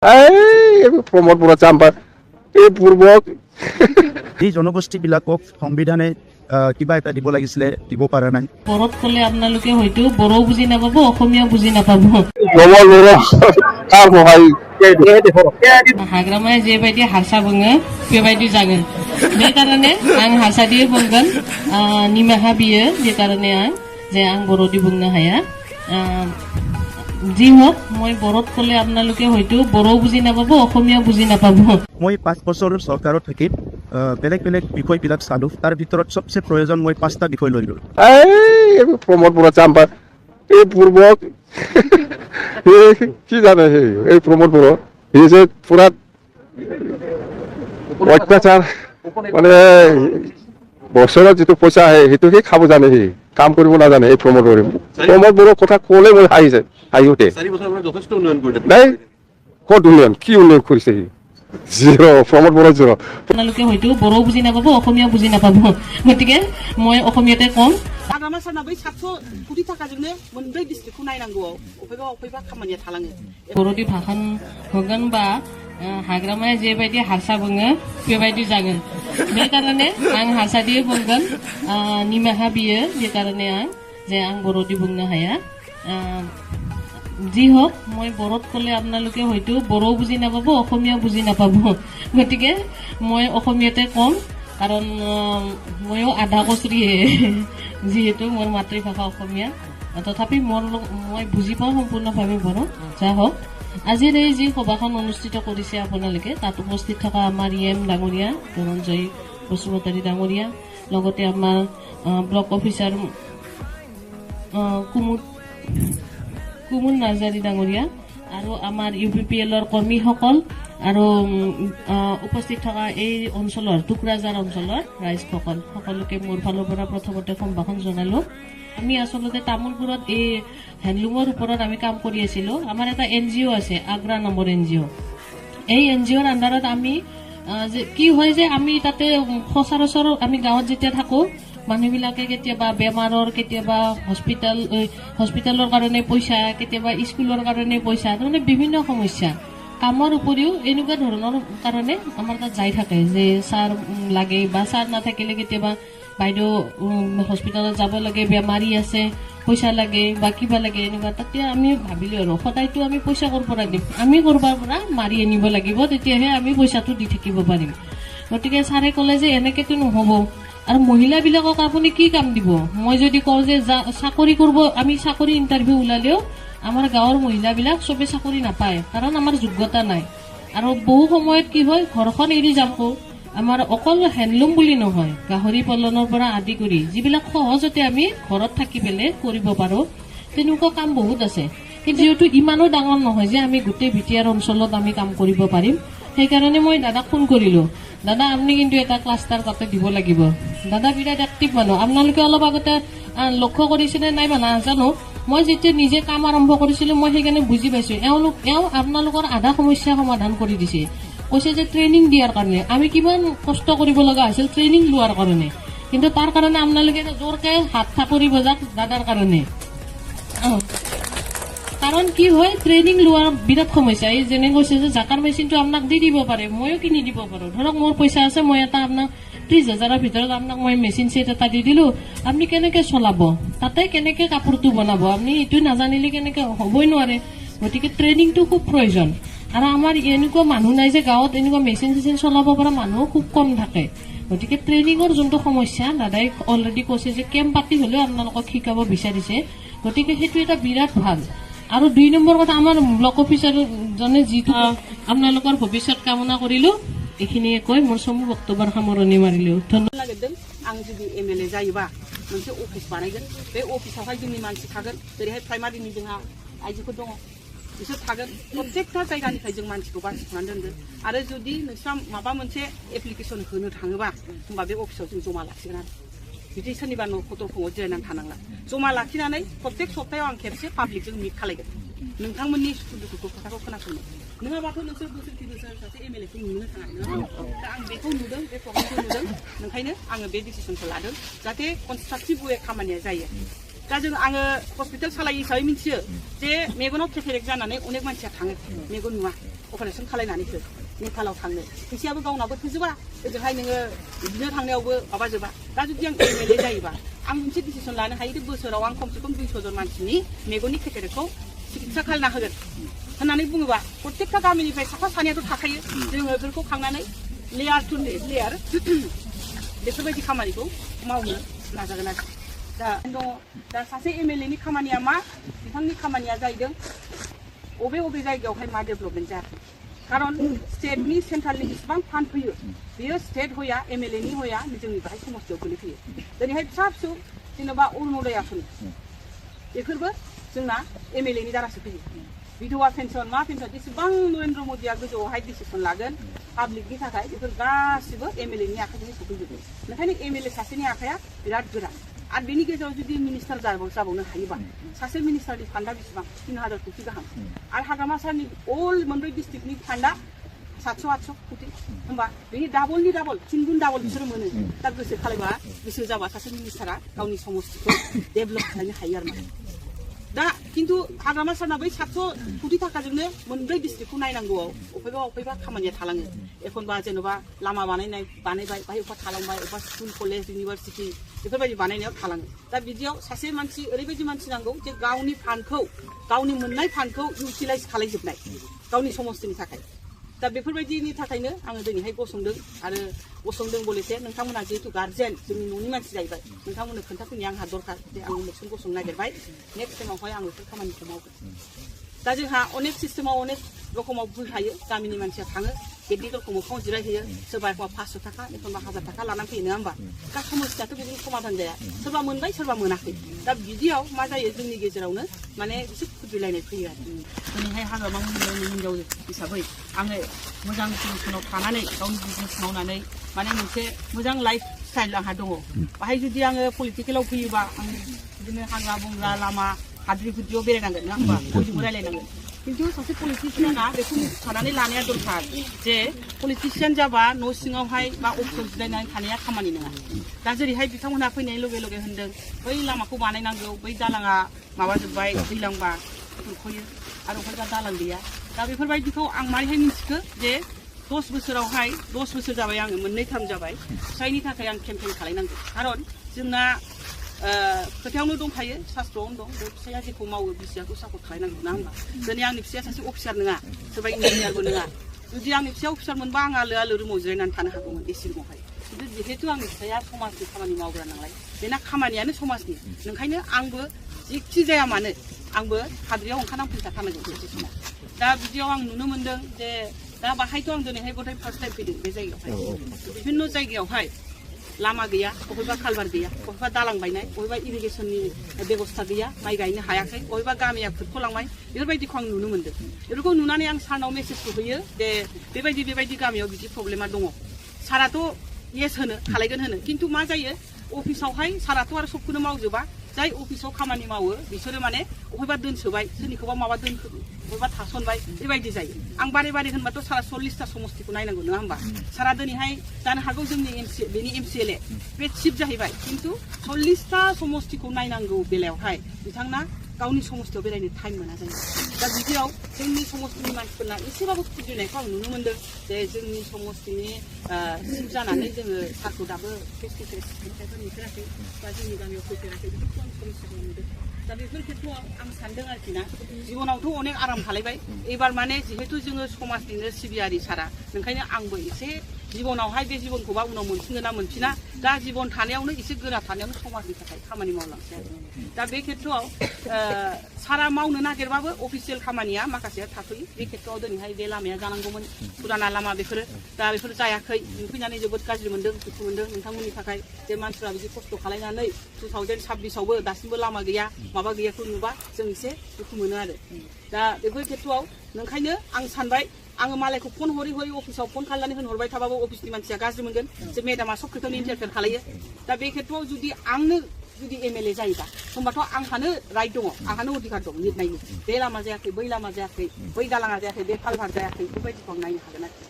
প্ৰমোদ বৰা চাম্পা এই পূৰ্বক এই জনগোষ্ঠীবিলাকক সংবিধানে কিবা এটা দিব লাগিছিলে, দিব পৰা নাই। বড়োত ক'লে আপোনালোকে হয়তো বড়ো বুজি নাপাব, অসমীয়া বুজি নাপাব। हाग्रामाया जेबायदि हारसा बुङो बेबायदि जागोन। बे कारणे आं हारसादि बुंगोन, निमाहा बियो। बे कारणे आं बर'दि बुंनो हाया। যি হওক, মই বড়োত ক'লে আপোনালোকে হয়তো বড়ো বুজি নাপাব, অসমীয়া বুজি নাপাব। মই 5 বছৰ চৰকাৰত থাকি বেলেগ বেলেগ বিষয়বিলাক চালোঁ। তাৰ ভিতৰত চবচে প্ৰয়োজন মই 5টা বিষয় লৈ ল'লোঁ। প্ৰমোদ বৰা চাম্পা এই পূৰ্বক কি জানে এই প্ৰমোদ বৰা সি যে পুৰা অত্যাচাৰ মানে বছৰত যিটো পইচা আহে সেইটো সি খাব জানে, সি কাম কৰিব নাজানে। এই প্ৰমোদ বড়োৰ কথা ক'লে মই হাঁহি যায়, হাঁহি উঠে। নাই ক'ত উন্নয়ন, কি উন্নয়ন কৰিছে সি? জিৰ'। প্ৰমোদ বড়ো জিৰ'। আপোনালোকে হয়তো বড়ো বুজি নাপাব, অসমীয়া বুজি নাপাব। গতিকে মই অসমীয়াতে কম। हाग्रामा सारना बै 700 कोटी थाखाजोंनो मोनब्रै डिस्ट्रिक्टखौ नायनांगौआव अफायबा खामानिया थालाङो। बर'दि भाषण होगोन बा हाग्रामाया जेबायदि हारसा बुङो बेबायदि जागोन। बे कारणे आं हारसादि बुंगोन, निमाहा बियो। बे कारणे आं बर'दि बुंनो हाया। যি হওক, মই বড়োত ক'লে আপোনালোকে হয়তো বড়ো বুজি নাপাব, অসমীয়া বুজি নাপাব। গতিকে মই অসমীয়াতে কম, কাৰণ ময়ো আধা কচৰিয়ে, যিহেতু মোৰ মাতৃভাষা অসমীয়া। তথাপি মই বুজি পাওঁ সম্পূৰ্ণভাৱে বড়ো। যা হওক, আজিৰ এই যি সভাখন অনুষ্ঠিত কৰিছে আপোনালোকে, তাত উপস্থিত থকা আমাৰ EM ডাঙৰীয়া ধনঞ্জয় বসুমতাৰী ডাঙৰীয়া, লগতে আমাৰ ব্লক অফিচাৰ কুমুদ নাৰ্জাৰী ডাঙৰীয়া, আৰু আমাৰ UPPL কৰ্মীসকল, আৰু উপস্থিত থকা এই অঞ্চলৰ টুকুৰাজাৰ অঞ্চলৰ ৰাইজসকল, সকলোকে মোৰ ফালৰ পৰা প্ৰথমতে সম্ভাষণ জনালোঁ। আমি আচলতে তামোলপুৰত এই হেণ্ডলুমৰ ওপৰত আমি কাম কৰি আছিলোঁ। আমাৰ এটা NGO আছে, আগ্ৰা নামৰ NGO। এই NGOৰ আণ্ডাৰত আমি কি হয় যে আমি তাতে সচৰাচৰ আমি গাঁৱত যেতিয়া থাকোঁ, মানুহবিলাকে কেতিয়াবা বেমাৰৰ, কেতিয়াবা হস্পিটেলৰ কাৰণে পইচা, কেতিয়াবা স্কুলৰ কাৰণে পইচা, তাৰমানে বিভিন্ন সমস্যা। কামৰ উপৰিও এনেকুৱা ধৰণৰ কাৰণে আমাৰ তাত যাই থাকে যে ছাৰ লাগে, বা ছাৰ নাথাকিলে কেতিয়াবা বাইদেউ হস্পিটেলত যাব লাগে, বেমাৰী আছে, পইচা লাগে বা কিবা লাগে, এনেকুৱা। তেতিয়া আমি ভাবিলোঁ আৰু সদায়তো আমি পইচা ক'ৰ পৰা দিম, আমি ক'ৰবাৰ পৰা মাৰি আনিব লাগিব, তেতিয়াহে আমি পইচাটো দি থাকিব পাৰিম। গতিকে ছাৰে ক'লে যে এনেকেতো নহ'ব, আৰু মহিলাবিলাকক আপুনি কি কাম দিব? মই যদি কওঁ যে চাকৰি কৰিব, আমি চাকৰি ইণ্টাৰভিউ ওলালেও আমাৰ গাঁৱৰ মহিলাবিলাক চবে চাকৰি নাপায়, কাৰণ আমাৰ যোগ্যতা নাই। আৰু বহু সময়ত কি হয়, ঘৰখন এৰি যাম। আমাৰ অকল হেণ্ডলুম বুলি নহয়, গাহৰি পালনৰ পৰা আদি কৰি যিবিলাক সহজতে আমি ঘৰত থাকি পেলাই কৰিব পাৰোঁ, তেনেকুৱা কাম বহুত আছে। কিন্তু যিহেতু ইমানো ডাঙৰ নহয় যে আমি গোটেই BTR অঞ্চলত আমি কাম কৰিব পাৰিম, সেইকাৰণে মই দাদাক ফোন কৰিলোঁ, দাদা আপুনি কিন্তু এটা ক্লাষ্টাৰ তাতে দিব লাগিব। দাদা বিৰাট এক্টিভ মানুহ। আপোনালোকে অলপ আগতে লক্ষ্য কৰিছিলে নাই বা নাজানো, মই যেতিয়া নিজে কাম আৰম্ভ কৰিছিলোঁ, মই সেইকাৰণে বুজি পাইছোঁ। এওঁ আপোনালোকৰ আধা সমস্যা সমাধান কৰি দিছে। কৈছে যে ট্ৰেইনিং দিয়াৰ কাৰণে আমি কিমান কষ্ট কৰিব লগা হৈছিল ট্ৰেইনিং লোৱাৰ কাৰণে, কিন্তু তাৰ কাৰণে আপোনালোকে জোৰকে হাত চাপৰি বজাক দাদাৰ কাৰণে। কাৰণ কি হয়, ট্ৰেইনিং লোৱাৰ বিৰাট সমস্যা। এই যেনে কৈছে যে জাকাৰ মেচিনটো আপোনাক দি দিব পাৰে, ময়ো কিনি দিব পাৰোঁ। ধৰক মোৰ পইচা আছে, মই এটা আপোনাক 30,000ৰ ভিতৰত আপোনাক মই মেচিন ছেট এটা দি দিলোঁ, আপুনি কেনেকৈ চলাব, তাতে কেনেকৈ কাপোৰটো বনাব, আপুনি এইটো নাজানিলে কেনেকৈ হ'বই নোৱাৰে। গতিকে ট্ৰেইনিংটো খুব প্ৰয়োজন। আৰু আমাৰ এনেকুৱা মানুহ নাই যে গাঁৱত এনেকুৱা মেচিন চেচিন চলাব পৰা মানুহ খুব কম থাকে। গতিকে ট্ৰেইনিঙৰ যোনটো সমস্যা, দাদাই অলৰেডি কৈছে যে কেম্প পাতি হ'লেও আপোনালোকক শিকাব বিচাৰিছে। গতিকে সেইটো এটা বিৰাট ভাল। আৰু 2 নম্বৰ কথা, আমাৰ ব্লক অফিচাৰজনে যিটো আপোনালোকৰ ভৱিষ্যত কামনা কৰিলোঁ, এইখিনিয়ে কৈ মোৰ চমু বক্তব্যৰ সামৰণি মাৰিলোঁ। ধন্যবাদ। आं जुदि MLA जायोबा मोनसे अफिस बानायगोन। बे अफिसावहाय जोंनि मानसि थागोन, जेरैहाय प्राइमारिनि जोंहा आइजोफोर दङ, बिसोर थागोन। प्रत्येकथा जायगानिफ्राय जों मानसिखौ बासिख'नानै दोनगोन। आरो जुदि नोंस्रा माबा मोनसे एप्लिकेसन होनो थाङोबा, होमबा बे अफिसाव जों जमा लाखिगोन आरो बिदि सोरनिबा न' खथरफोराव जिरायनानै थानांला। जमा लाखिनानै प्रत्येक सप्तायाव आं खेबसे पाब्लिकजों मिट खालायगोन, नोंथांमोननि सुखु दुखुखौ खोथाखौ खोनासंनो। नङाबाथ' नोंसोर बोसोरसे सासे MLA खौ नुनो थाङा। दा आं बेखौ नुदों, बे प्रग्रामखौ नुदों, ओंखायनो आङो बे डिसिसनखौ लादों, जाहाथे कनस्ट्राक्टिभ वे खामानिया जायो। दा आङो हस्पिटाल सालायो हिसाबै मिथियो जे मेगनाव केटारेक्ट जानानै अनेक मानसिया थाङो, मेगन नुवा। अपारेसन खालायनानै हो नेपालाव थांनो फैसायाबो गावनाबो थोजोबा ओजोंहाय नोङो बिदिनो थांनायावबो माबाजोबा दा जुदि आं एमएलए जायोबा आं मोनसे डिसिसन लानो हायो बोसोराव आं खमसे खम 200 जन मानसिनि मेगननि केटेरेक्टखौ चिकित्सा खालामना होगोन होननानै बुङोबा प्रत्येकटा गामिनिफ्राय साफा सानैयाथ' थाखायो जोङो बेफोरखौ खांनानै लेयार टु लेयार बेफोरबायदि खामानिखौ मावनो नाजागोन आरो दा दङ दा सासे एमएलए नि खामानिया मा बिथांनि खामानिया जाहैदों अबे अबे जायगायावहाय मा डेभेलपमेन्ट जायाखै खारन स्टेटनि सेन्ट्रेलनि बेसेबां फान्ड फैयो बेयो स्टेट होया एमएलए नि होया जोंनि बाहाय समस्थियाव गोलैफैयो दिनैहाय फिसा फिसौ जेनेबा अरुणोदय आसन बेफोरबो जोंना एमएलए नि दारासो फैयो विधवा पेन्सन मा पेन्सन जेसेबां नरेन्द्र मोदीया गोजौआवहाय डिसिसन लागोन पाब्लिकनि थाखाय बेफोर गासिबो एमएलए नि आखाइजों सफैजोबो ओंखायनो एमएलए सासेनि आखाइया बिराद गोरा आरो बेनि गेजेराव जुदि मिनिस्टार जाबावनो हायोबा सासे मिनिस्टारनि फान्डा बेसेबां 3000 कोटी गाहाम आरो हाग्रामा सारनि अल मोनब्रै डिस्ट्रिक्टनि फान्डा 700-800 कोटी होमबा बेनि डाबलनि डाबल 3 गुन डाबल बिसोर मोनो दा गोसो खालायबा गोसो जाबा सासे मिनिस्टारा गावनि समस्थिखौ डेभेलप खालामनो हायो आरो दा किन्तु हाग्रामा सारना बै 700 कोटी थाखाजोंनो मोनब्रै डिस्ट्रिक्टखौ नायनांगौआव अफायबा खामानिया थालाङो एखनबा जेन'बा लामा बानायबाय बाहाय अफा थालांबाय अफा स्कुल कलेज इउनिभार्सिटि बेफोरबायदि बानायनायाव थालाङो दा बिदियाव सासे मानसि ओरैबायदि मानसि नांगौ जे गावनि फान्डखौ गावनि मोननाय फान्डखौ इउटिलाइज खालायजोबनाय गावनि समस्थिनि थाखाय दा बेफोरबायदिनि थाखायनो आङो दिनैहाय गसंदों बलेसे नोंथांमोना जिहेतु गार्जेन जोंनि न'नि मानसि जाहैबाय नोंथांमोननो खोन्थाफैनाया आंहा दरकार जे आं इलेक्सन गसंनो नागिरबाय नेक्स्ट टाइमावहाय आं बेफोर खामानिखौ मावगोन दा जोंहा अनेक सिस्टेमाव अनेक रखमाव भुल थायो गामिनि मानसिया थाङो गेटनि दरखौ मोखाङाव जिरायहैयो सोरबा एखमबा 500 थाखा एखमबा 1000 थाखा लानानै फैयो नङा होमबा दा समस्याथ' बिदिनो समाधान जाया सोरबा मोनबाय सोरबा मोनाखै दा बिदियाव मा जायो जोंनि गेजेरावनो माने एसे खुद्रिलायनाय फैयो आरो दिनैहाय हाग्रामा मुंनि हिनजाव हिसाबै आङो मोजां पजिसनाव थानानै गावनि बिजनेस मावनानै माने मोनसे मोजां लाइफ स्टाइल आंहा दङ बाहाय जुदि आङो पलिटिकेलाव फैयोबा आं बिदिनो हाग्रा बंग्रा लामा हाद्रि गुदियाव बेरायनांगोन नङा होमबा बयजोंबो रायलायनांगोन किन्तु सासे पलिटिशियाना बेखौ साननानै लानाया दरकार जे पलिटिशियान जाबा न' सिङावहाय बा अफिसाव जिरायनानै थानाया खामानि नङा दा जेरैहाय बिथांमोनहा फैनाय लगे लगे होनदों बै लामाखौ बानायनांगौ बै दालाङा माबाजोब्बाय दैलांबा खुरख'यो आरो अबेबा दालां गैया दा बेफोरबायदिखौ आं मारैहाय मिन्थिखो जे 10 बोसोरावहाय 10 बोसोर जाबाय आङो मोननै टार्म जाबाय फिसायनि थाखाय आं केम्पेइन खालायनांगौ खारन जोंना खोथायावनो दंखायो शास्त्रआवनो दं बे फिसाया जेखौ मावो बिसियाखौ सापर्ट खालायनांगौ ना होमबा दिनै आंनि फिसाया सासे अफिसार नङा सोरबा इन्जिनियारबो नङा जुदि आंनि फिसाया अफिसार मोनबा आं आलो रुमाव जिरायनानै थानो हागौमोन एसि रुमावहाय किन्तु जिहेतु आंनि फिसाया समाजनि खामानि मावग्रा नालाय बेना खामानियानो समाजनि ओंखायनो आंबो जेखि जाया मानो आंबो हाद्रियाव ओंखारनानै फैखाथारनांगौ मोनसे समाव दा बिदियाव आं नुनो मोन्दों जे दा बाहायथ' आं दिनैहाय गथाय फार्स्ट टाइम फैदों बे जायगायावहाय बिभिन्न जायगायावहाय लामा गैया बबेबा कालभार गैया बबेबा दालां बायनाय बबेबा इरिगेसननि बेबस्था गैया माइ गायनो हायाखै बबेबा गामिया खुरख'लांबाय बेफोरबायदिखौ आं नुनो मोन्दों बेफोरखौ नुनानै आं सारनाव मेसेजखौ होयो जे बेबायदि गामियाव बिदि प्रब्लेमा दङ साराथ' येस होनो खालायगोन होनो किन्तु मा जायो अफिसावहाय साराथ' आरो सबखौनो मावजोबा जाय अफिसाव खामानि मावो बिसोरो माने बबेबा दोनसोबाय सोरनिखौबा माबा बबेबा थासनबाय बेबायदि जायो आं बारे होनबाथ' सारा 40टा समस्थिखौ नायनांगौ नङा होमबा सारा दिनैहाय जानो हागौ जोंनि बेनि एमसिएलए बे चिफ जाहैबाय किन्तु 40टा समस्थिखौ नायनांगौ बेलायावहाय बिथांना गावनि समस्थियाव बेरायनो टाइम मोना जायो दा बिदियाव जोंनि समस्थिनि मानसिफोरना एसेबाबो खुद्रिनायखौ आं नुनो मोन्दों जे जोंनि समस्थिनि चिफ जानानै जोङो सारखौ दाबो फेस टु फेस नुफेराखै बा जोंनि गामियाव फैफेराखै बेफोरखौ आं समस्याखौ नुदों दा बेफोर खेत्रआव आं सानदों आरोखि ना जिबनावथ' अनेक आराम खालायबाय एबार माने जिहेतु जोङो समाजनिनो सिबियारि सारा ओंखायनो आंबो एसे जिबनावहाय बे जिबनखौबा उनाव मोनफिनगोन ना मोनफिना दा जिबन थानायावनो एसे गोरा थानायावनो समाजनि थाखाय खामानि मावलांसै आरो दा बे खेत्रआव सारा मावनो नागिरबाबो अफिसियेल खामानिया माखासेया थाथ'यो बे खेत्रआव दिनैहाय बे लामाया जानांगौमोन फुराना लामा बेफोरो दा बेफोर जायाखै नुफैनानै जोबोद गाज्रि मोन्दों दुखु मोन्दों नोंथांमोननि थाखाय जे मानसिफ्रा बिदि खस्थ' खालायनानै 2026आवबो दासिमबो लामा गैया माबा गैयाखौ नुबा जों एसे दुखु मोनो आरो दा बेफोर खेत्रआव नोंखायनो आं सानबाय आङो मालायखौ फन हरै अफिसाव फन खालामनानै होनहरबाय थाबाबो अफिसनि मानसिया गाज्रि मोनगोन जे मेडामा सब खोथायावनो इन्टारफेयार खालायो दा बे खेत्रआव जुदि आंनो जुदि एमएलए जायोबा होमबाथ' आंहानो राइट दङ आंहानो अधिकार दं लिरनायनि बे लामा जायाखै बै लामा जायाखै बै दालाङा जायाखै बे कालभार जायाखै बेबायदिखौ आं नायनो हागोन आरो